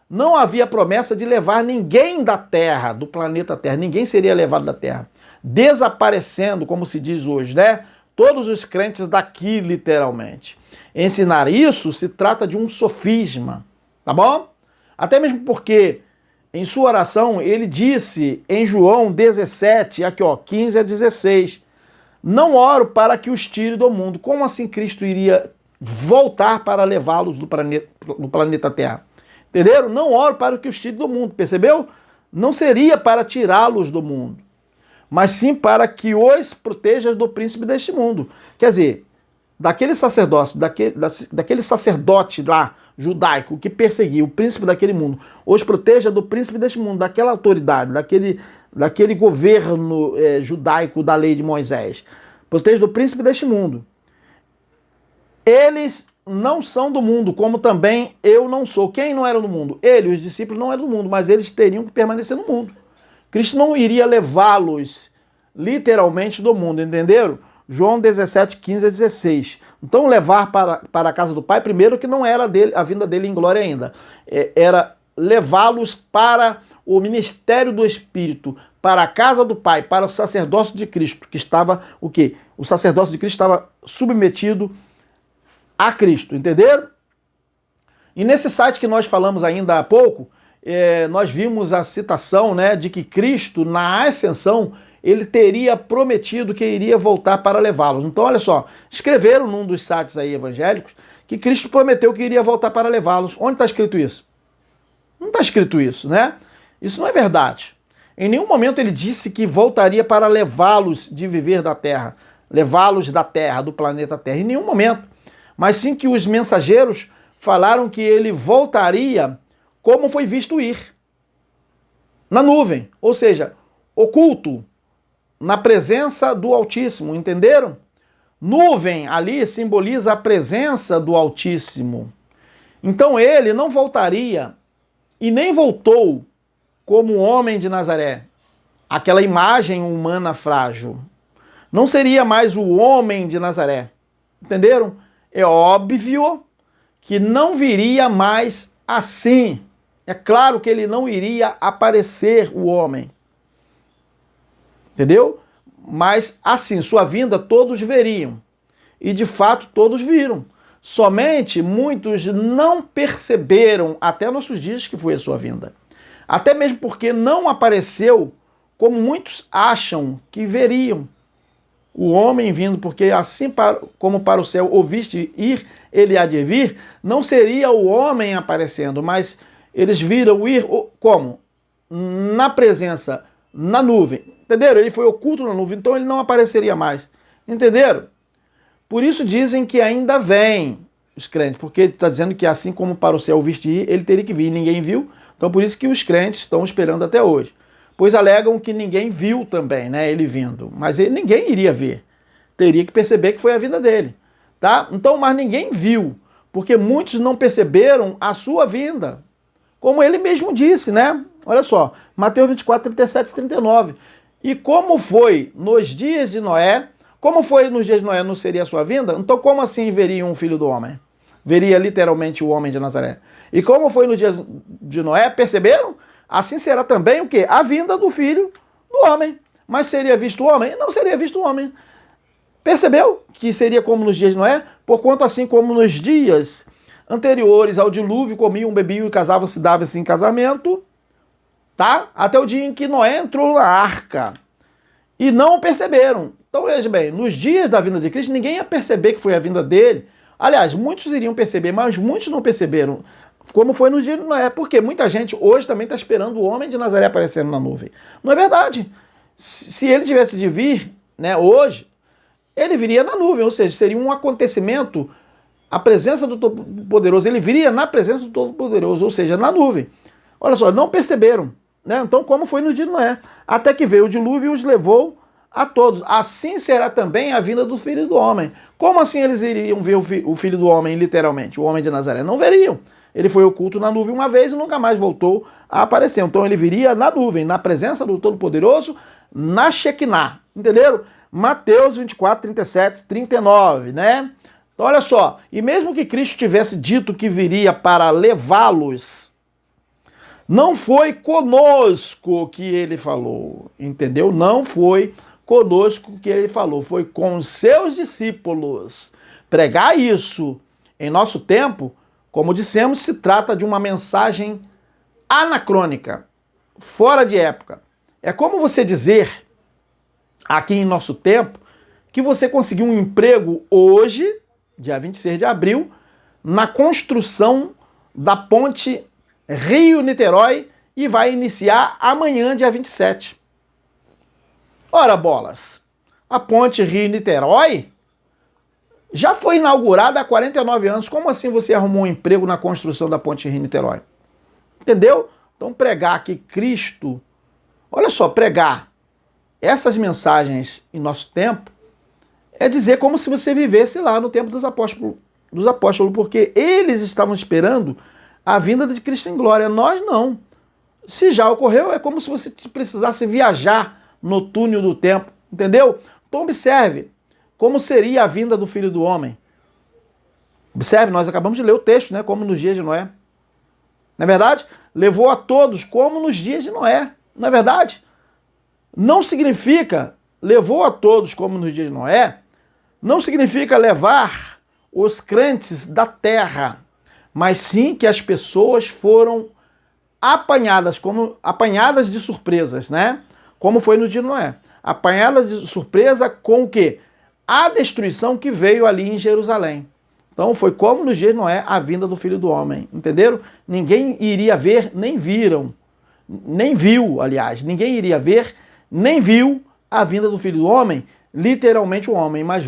não havia promessa de levar ninguém da Terra, do planeta Terra, ninguém seria levado da Terra, desaparecendo, como se diz hoje, né? Todos os crentes daqui, literalmente. Ensinar isso se trata de um sofisma, tá bom? Até mesmo porque em sua oração, ele disse em João 17, aqui ó, 15 a 16, não oro para que os tire do mundo. Como assim Cristo iria voltar para levá-los do planeta Terra? Entenderam? Não oro para que os tire do mundo, percebeu? Não seria para tirá-los do mundo, mas sim para que os proteja do príncipe deste mundo. Quer dizer, daquele sacerdócio, daquele sacerdote lá, judaico, que perseguia o príncipe daquele mundo, os proteja do príncipe deste mundo, daquela autoridade, daquele governo judaico da lei de Moisés. Proteja do príncipe deste mundo. Eles não são do mundo, como também eu não sou. Quem não era do mundo? Ele, os discípulos, não eram do mundo, mas eles teriam que permanecer no mundo. Cristo não iria levá-los literalmente do mundo, entenderam? João 17, 15 a 16. Então levar para a casa do Pai, primeiro que não era a vinda dele em glória ainda. Era levá-los para o ministério do Espírito, para a casa do Pai, para o sacerdócio de Cristo, que estava o quê? O sacerdócio de Cristo estava submetido a Cristo, entenderam? E nesse site que nós falamos ainda há pouco, nós vimos a citação, né, de que Cristo, na ascensão, ele teria prometido que iria voltar para levá-los. Então, olha só, escreveram num dos sites aí evangélicos que Cristo prometeu que iria voltar para levá-los. Onde está escrito isso? Não está escrito isso, né? Isso não é verdade. Em nenhum momento ele disse que voltaria para levá-los de viver da terra. levá-los da Terra, do planeta Terra, em nenhum momento. Mas sim que os mensageiros falaram que ele voltaria como foi visto ir, na nuvem, ou seja, oculto, na presença do Altíssimo, entenderam? Nuvem ali simboliza a presença do Altíssimo. Então ele não voltaria e nem voltou como o homem de Nazaré, aquela imagem humana frágil. Não seria mais o homem de Nazaré. Entenderam? É óbvio que não viria mais assim. É claro que ele não iria aparecer o homem. Entendeu? Mas assim, sua vinda todos veriam. E de fato todos viram. Somente muitos não perceberam até nossos dias que foi a sua vinda. Até mesmo porque não apareceu como muitos acham que veriam o homem vindo, porque assim como para o céu ouviste ir, ele há de vir, não seria o homem aparecendo, mas eles viram ir como? Na presença, na nuvem. Entenderam? Ele foi oculto na nuvem, então ele não apareceria mais. Entenderam? Por isso dizem que ainda vem os crentes, porque está dizendo que assim como para o céu ouviste ir, ele teria que vir, ninguém viu. Então por isso que os crentes estão esperando até hoje. Pois alegam que ninguém viu também, né, ele vindo. Mas ninguém iria ver. Teria que perceber que foi a vinda dele. Tá? Então, mas ninguém viu, porque muitos não perceberam a sua vinda. Como ele mesmo disse, né? Olha só, Mateus 24, 37 e 39. E como foi nos dias de Noé, como foi nos dias de Noé não seria a sua vinda? Então como assim veria um filho do homem? Veria literalmente o homem de Nazaré. E como foi nos dias de Noé, perceberam? Assim será também o quê? A vinda do filho do homem. Mas seria visto o homem? Não seria visto o homem. Percebeu que seria como nos dias de Noé? Porquanto assim como nos dias anteriores ao dilúvio, comiam, bebiam e casavam, se davam-se em casamento, tá? Até o dia em que Noé entrou na arca. E não perceberam. Então veja bem, nos dias da vinda de Cristo, ninguém ia perceber que foi a vinda dele. Aliás, muitos iriam perceber, mas muitos não perceberam. Como foi no dia de Noé. Porque muita gente hoje também está esperando o homem de Nazaré aparecendo na nuvem. Não é verdade. Se ele tivesse de vir, né, hoje, ele viria na nuvem, ou seja, seria um acontecimento, a presença do Todo-Poderoso, ele viria na presença do Todo-Poderoso, ou seja, na nuvem. Olha só, não perceberam, né? Então, como foi no dia de Noé? Até que veio o dilúvio e os levou a todos. Assim será também a vinda do Filho do Homem. Como assim eles iriam ver o Filho do Homem, literalmente, o homem de Nazaré? Não veriam. Ele foi oculto na nuvem uma vez e nunca mais voltou a aparecer. Então ele viria na nuvem, na presença do Todo-Poderoso, na Shekinah. Entenderam? Mateus 24, 37, 39, né? Então olha só, e mesmo que Cristo tivesse dito que viria para levá-los, não foi conosco que ele falou, entendeu? Não foi conosco que ele falou, foi com os seus discípulos. Pregar isso em nosso tempo, como dissemos, se trata de uma mensagem anacrônica, fora de época. É como você dizer, aqui em nosso tempo, que você conseguiu um emprego hoje, dia 26 de abril, na construção da ponte Rio-Niterói e vai iniciar amanhã, dia 27. Ora, bolas, a ponte Rio-Niterói já foi inaugurada há 49 anos. Como assim você arrumou um emprego na construção da ponte Rio-Niterói? Entendeu? Então pregar que Cristo, olha só, pregar essas mensagens em nosso tempo é dizer como se você vivesse lá no tempo dos apóstolos, porque eles estavam esperando a vinda de Cristo em glória. Nós não. Se já ocorreu, é como se você precisasse viajar no túnel do tempo, entendeu? Então observe como seria a vinda do Filho do Homem. Observe, nós acabamos de ler o texto, né? Como nos dias de Noé. Não é verdade? Levou a todos como nos dias de Noé. Não é verdade? Não significa, levou a todos como nos dias de Noé, não significa levar os crentes da terra, mas sim que as pessoas foram apanhadas de surpresas, né? Como foi no dia de Noé. Apanhadas de surpresa com o quê? A destruição que veio ali em Jerusalém. Então foi como nos dias de Noé a vinda do Filho do Homem, entenderam? Ninguém iria ver, nem viram, nem viu, aliás, ninguém iria ver, nem viu a vinda do Filho do Homem literalmente um homem, mas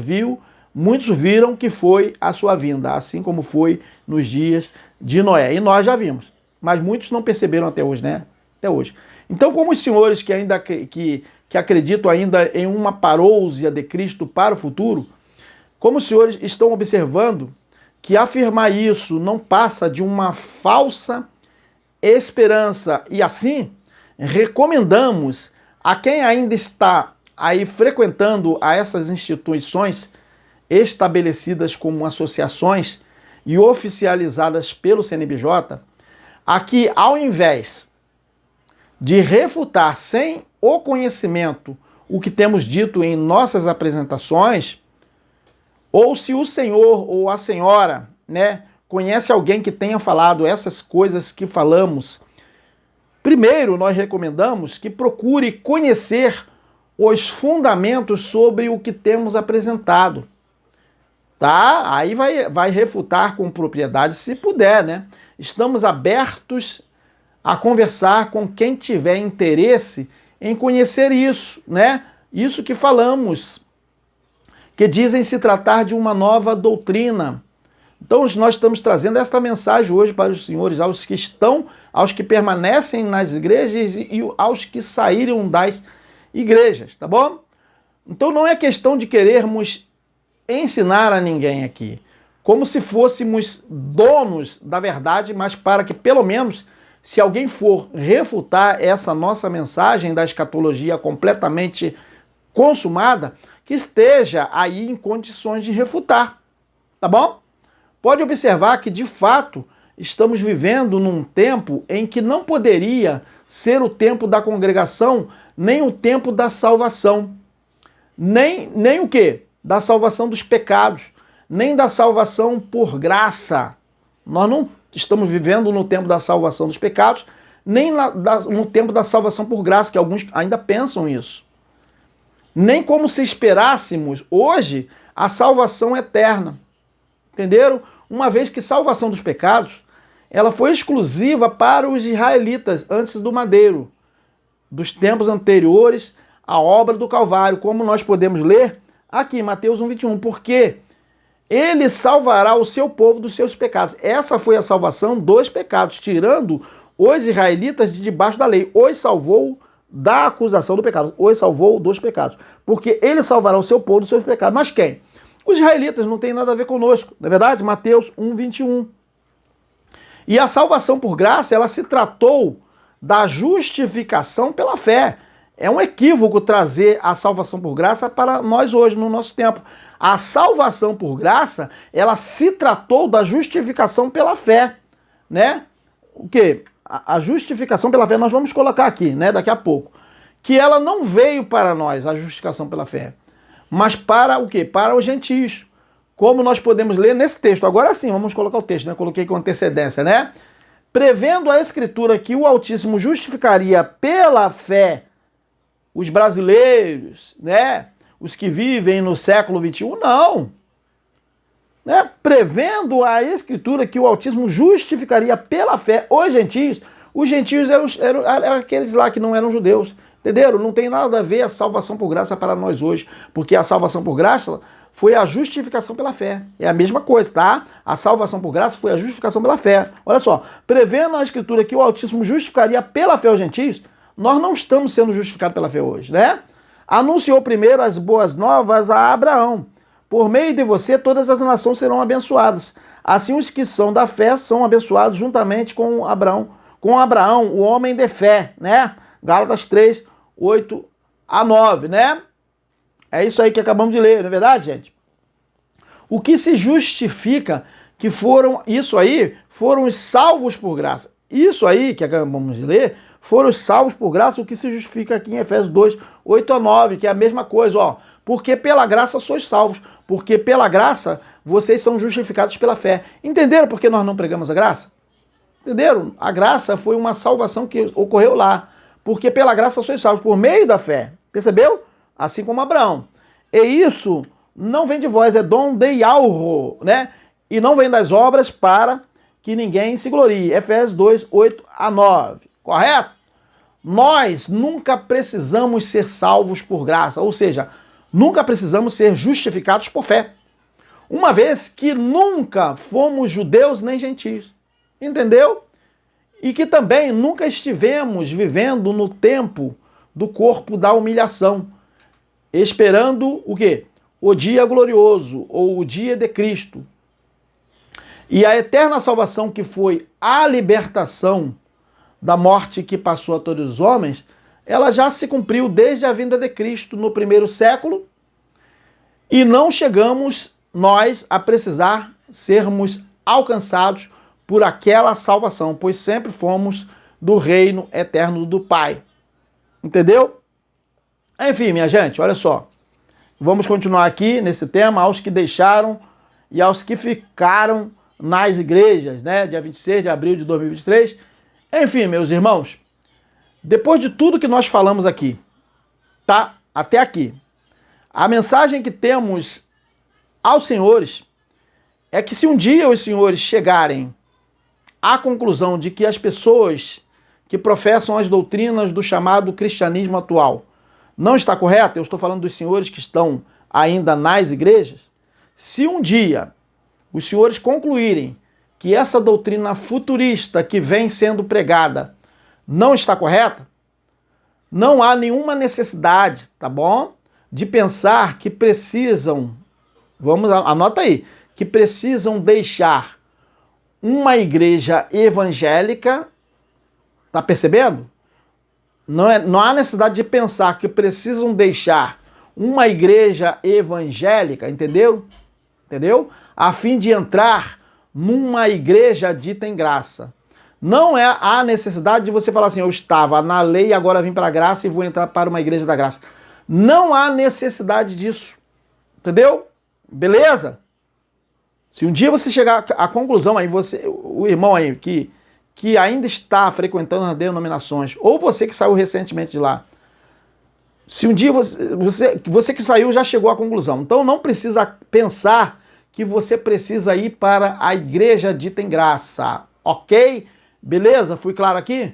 muitos viram que foi a sua vinda, assim como foi nos dias de Noé. E nós já vimos, mas muitos não perceberam até hoje, né? Até hoje. Então, como os senhores que acreditam ainda em uma parousia de Cristo para o futuro, como os senhores estão observando que afirmar isso não passa de uma falsa esperança, e assim recomendamos a quem ainda está aí frequentando a essas instituições estabelecidas como associações e oficializadas pelo CNBJ, a que ao invés de refutar sem o conhecimento o que temos dito em nossas apresentações, ou se o senhor ou a senhora, né, conhece alguém que tenha falado essas coisas que falamos, primeiro nós recomendamos que procure conhecer os fundamentos sobre o que temos apresentado. Tá? Aí vai refutar com propriedade se puder, né? Estamos abertos a conversar com quem tiver interesse em conhecer isso, né? Isso que falamos, que dizem se tratar de uma nova doutrina. Então nós estamos trazendo esta mensagem hoje para os senhores, aos que permanecem nas igrejas e aos que saíram das igrejas, tá bom? Então não é questão de querermos ensinar a ninguém aqui, como se fôssemos donos da verdade, mas para que pelo menos, se alguém for refutar essa nossa mensagem da escatologia completamente consumada, que esteja aí em condições de refutar, tá bom? Pode observar que, de fato, estamos vivendo num tempo em que não poderia ser o tempo da congregação, nem o tempo da salvação. Nem o quê? Da salvação dos pecados, nem da salvação por graça. Nós não estamos vivendo no tempo da salvação dos pecados, nem no tempo da salvação por graça, que alguns ainda pensam isso. Nem como se esperássemos hoje a salvação eterna. Entenderam? Uma vez que salvação dos pecados, ela foi exclusiva para os israelitas antes do madeiro, dos tempos anteriores à obra do Calvário, como nós podemos ler aqui em Mateus 1:21, porque ele salvará o seu povo dos seus pecados. Essa foi a salvação dos pecados, tirando os israelitas de debaixo da lei. Os salvou da acusação do pecado, os salvou dos pecados, porque ele salvará o seu povo dos seus pecados. Mas quem? Os israelitas, não tem nada a ver conosco, não é verdade? Mateus 1:21. E a salvação por graça, ela se tratou da justificação pela fé. É um equívoco trazer a salvação por graça para nós hoje, no nosso tempo. A salvação por graça, ela se tratou da justificação pela fé, né? O quê? A justificação pela fé, nós vamos colocar aqui, né, daqui a pouco. Que ela não veio para nós, a justificação pela fé, mas para o quê? Para os gentios. Como nós podemos ler nesse texto. Agora sim, vamos colocar o texto, né? Coloquei com antecedência, né? Prevendo a Escritura que o Altíssimo justificaria pela fé os brasileiros, né? Os que vivem no século XXI, não. Né? Prevendo a Escritura que o Altíssimo justificaria pela fé os gentios eram aqueles lá que não eram judeus. Entenderam? Não tem nada a ver a salvação por graça para nós hoje, porque a salvação por graça foi a justificação pela fé. É a mesma coisa, tá? A salvação por graça foi a justificação pela fé. Olha só, prevendo a Escritura que o Altíssimo justificaria pela fé os gentios, nós não estamos sendo justificados pela fé hoje, né? Anunciou primeiro as boas novas a Abraão. Por meio de você, todas as nações serão abençoadas. Assim, os que são da fé são abençoados juntamente com Abraão, o homem de fé, né? Gálatas 3, 8-9, né? É isso aí que acabamos de ler, não é verdade, gente? O que se justifica que foram os salvos por graça. Isso aí que acabamos de ler, foram os salvos por graça, o que se justifica aqui em Efésios 2, 8-9, que é a mesma coisa, ó. Porque pela graça sois salvos, porque pela graça vocês são justificados pela fé. Entenderam por que nós não pregamos a graça? Entenderam? A graça foi uma salvação que ocorreu lá, porque pela graça sois salvos, por meio da fé. Percebeu? Assim como Abraão. E isso não vem de vós, é dom de Yahweh, né? E não vem das obras para que ninguém se glorie. Efésios 2, 8-9. Correto? Nós nunca precisamos ser salvos por graça. Ou seja, Nunca precisamos ser justificados por fé, uma vez que nunca fomos judeus nem gentios. Entendeu? E que também nunca estivemos vivendo no tempo do corpo da humilhação, esperando o quê? O dia glorioso, ou o dia de Cristo. E a eterna salvação, que foi a libertação da morte que passou a todos os homens, ela já se cumpriu desde a vinda de Cristo no primeiro século, e não chegamos nós a precisar sermos alcançados por aquela salvação, pois sempre fomos do reino eterno do Pai. Entendeu? Enfim, minha gente, olha só. Vamos continuar aqui nesse tema, aos que deixaram e aos que ficaram nas igrejas, né? Dia 26 de abril de 2023. Enfim, meus irmãos, depois de tudo que nós falamos aqui, tá? Até aqui, a mensagem que temos aos senhores é que se um dia os senhores chegarem à conclusão de que as pessoas que professam as doutrinas do chamado cristianismo atual não está correto, eu estou falando dos senhores que estão ainda nas igrejas, se um dia os senhores concluírem que essa doutrina futurista que vem sendo pregada não está correta, não há nenhuma necessidade, tá bom? De pensar que precisam, anota aí, que precisam deixar uma igreja evangélica, tá percebendo? Não há necessidade de pensar que precisam deixar uma igreja evangélica, entendeu? Entendeu? A fim de entrar numa igreja dita em graça. Não é a necessidade de você falar assim, eu estava na lei, agora vim para a graça e vou entrar para uma igreja da graça. Não há necessidade disso. Entendeu? Beleza? Se um dia você chegar à conclusão aí, o irmão aí que ainda está frequentando as denominações, ou você que saiu recentemente de lá, se um dia você que saiu já chegou à conclusão, então não precisa pensar que você precisa ir para a igreja dita em graça, ok? Beleza? Fui claro aqui?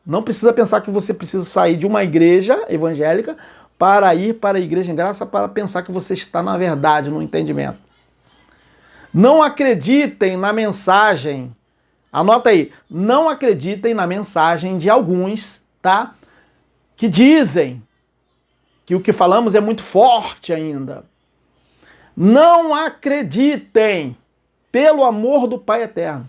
Não precisa pensar que você precisa sair de uma igreja evangélica para ir para a igreja em graça, para pensar que você está na verdade, no entendimento. Não acreditem na mensagem, anota aí, não acreditem na mensagem de alguns, tá? Que dizem que o que falamos é muito forte ainda. Não acreditem, pelo amor do Pai Eterno.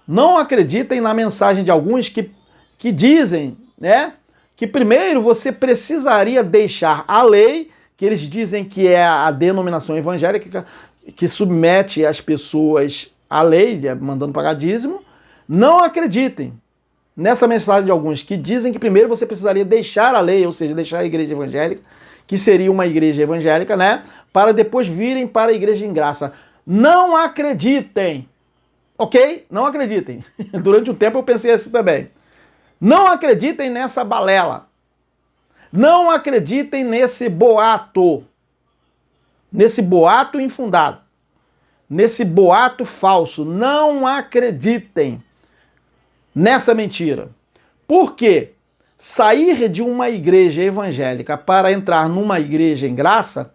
Não acreditem na mensagem de alguns que dizem, né? Que primeiro você precisaria deixar a lei, que eles dizem que é a denominação evangélica, que submete as pessoas à lei, mandando pagar dízimo. Não acreditem nessa mensagem de alguns que dizem que primeiro você precisaria deixar a lei, ou seja, deixar a igreja evangélica, que seria uma igreja evangélica, né? Para depois virem para a igreja em graça. Não acreditem, ok? Não acreditem. Durante um tempo eu pensei assim também. Não acreditem nessa balela. Não acreditem nesse boato infundado, nesse boato falso. Não acreditem nessa mentira. Por quê? Sair de uma igreja evangélica para entrar numa igreja em graça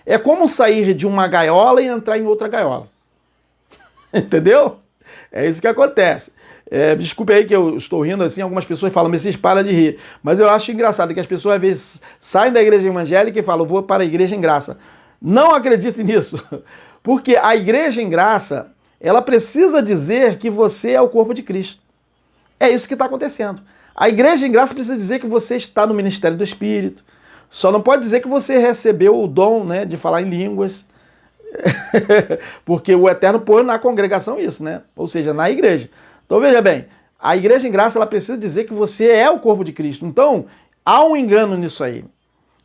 é como sair de uma gaiola e entrar em outra gaiola. Entendeu? É isso que acontece. Desculpe aí que eu estou rindo assim, algumas pessoas falam, Messias, para de rir. Mas eu acho engraçado que as pessoas às vezes saem da igreja evangélica e falam, vou para a igreja em graça. Não acredite nisso. Porque a igreja em graça, ela precisa dizer que você é o corpo de Cristo. É isso que está acontecendo. A igreja em graça precisa dizer que você está no ministério do Espírito. Só não pode dizer que você recebeu o dom, né, de falar em línguas. Porque o Eterno põe na congregação isso, né? Ou seja, na igreja. Então veja bem, a igreja em graça ela precisa dizer que você é o corpo de Cristo. Então, há um engano nisso aí.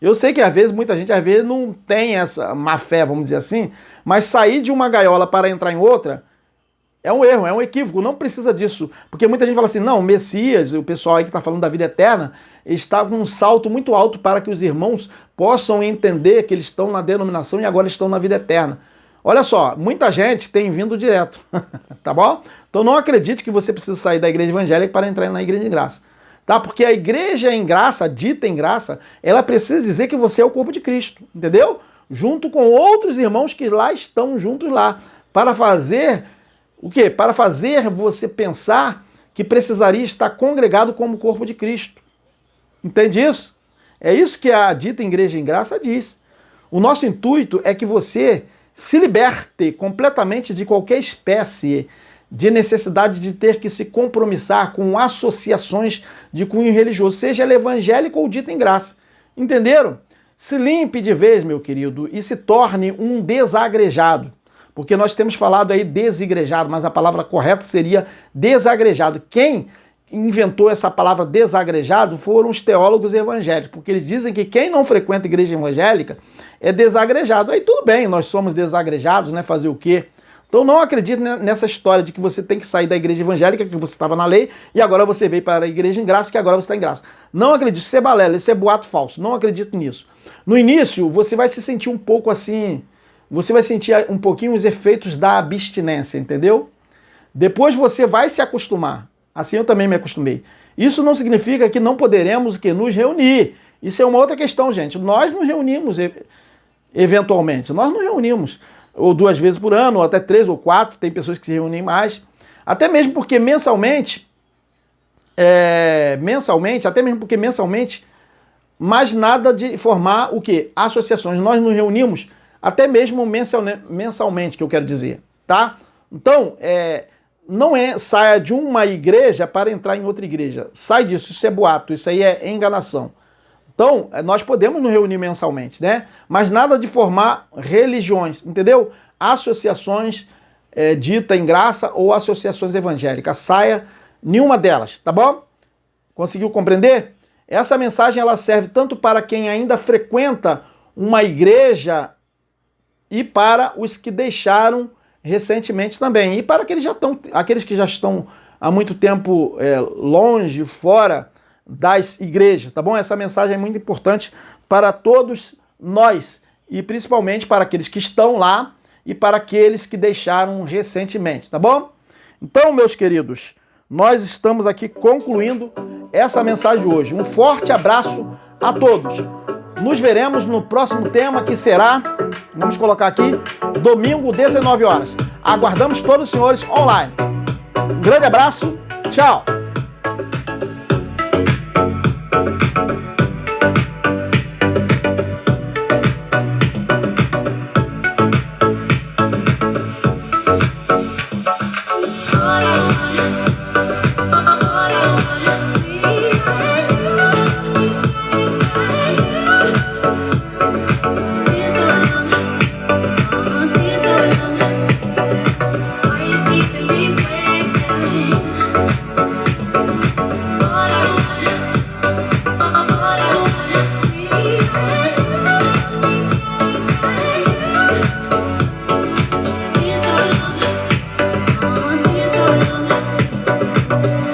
Eu sei que às vezes, muita gente às vezes não tem essa má fé, vamos dizer assim, mas sair de uma gaiola para entrar em outra é um erro, é um equívoco, não precisa disso. Porque muita gente fala assim, não, o Messias, o pessoal aí que está falando da vida eterna, está com um salto muito alto para que os irmãos possam entender que eles estão na denominação e agora estão na vida eterna. Olha só, muita gente tem vindo direto, tá bom? Então não acredite que você precisa sair da igreja evangélica para entrar na igreja de graça. tá? Porque a igreja em graça, dita em graça, ela precisa dizer que você é o corpo de Cristo, entendeu? Junto com outros irmãos que lá estão juntos lá, para fazer o quê? Para fazer você pensar que precisaria estar congregado como corpo de Cristo. Entende isso? É isso que a dita igreja em graça diz. O nosso intuito é que você se liberte completamente de qualquer espécie de necessidade de ter que se compromissar com associações de cunho religioso, seja ela evangélica ou dita em graça. Entenderam? Se limpe de vez, meu querido, e se torne um desagrejado. Porque nós temos falado aí desigrejado, mas a palavra correta seria desagrejado. Quem inventou essa palavra desagrejado foram os teólogos evangélicos, porque eles dizem que quem não frequenta igreja evangélica é desagrejado. Aí tudo bem, nós somos desagrejados, né? Fazer o quê? Então não acredite nessa história de que você tem que sair da igreja evangélica, que você estava na lei, e agora você veio para a igreja em graça, que agora você está em graça. Não acredite, isso é balela, isso é boato falso, não acredito nisso. No início, você vai se sentir um pouco assim, você vai sentir um pouquinho os efeitos da abstinência, entendeu? Depois você vai se acostumar, assim eu também me acostumei. Isso não significa que não poderemos nos reunir. Isso é uma outra questão, gente. Nós nos reunimos eventualmente, nós nos reunimos ou 2 vezes por ano, ou até 3 ou 4, tem pessoas que se reúnem mais, até mesmo porque mensalmente, mais nada de formar o quê? Associações. Nós nos reunimos até mesmo mensalmente, que eu quero dizer, tá? Então, não saia de uma igreja para entrar em outra igreja. Sai disso, isso é boato, isso aí é enganação. Então, nós podemos nos reunir mensalmente, né? Mas nada de formar religiões, entendeu? Associações dita em graça ou associações evangélicas. Saia nenhuma delas, tá bom? Conseguiu compreender? Essa mensagem ela serve tanto para quem ainda frequenta uma igreja e para os que deixaram recentemente também. E para aqueles que já estão há muito tempo longe, fora das igrejas, tá bom? Essa mensagem é muito importante para todos nós e principalmente para aqueles que estão lá e para aqueles que deixaram recentemente, tá bom? Então, meus queridos, nós estamos aqui concluindo essa mensagem de hoje. Um forte abraço a todos. Nos veremos no próximo tema, que será, vamos colocar aqui, domingo, 19 horas. Aguardamos todos os senhores online. Um grande abraço, tchau!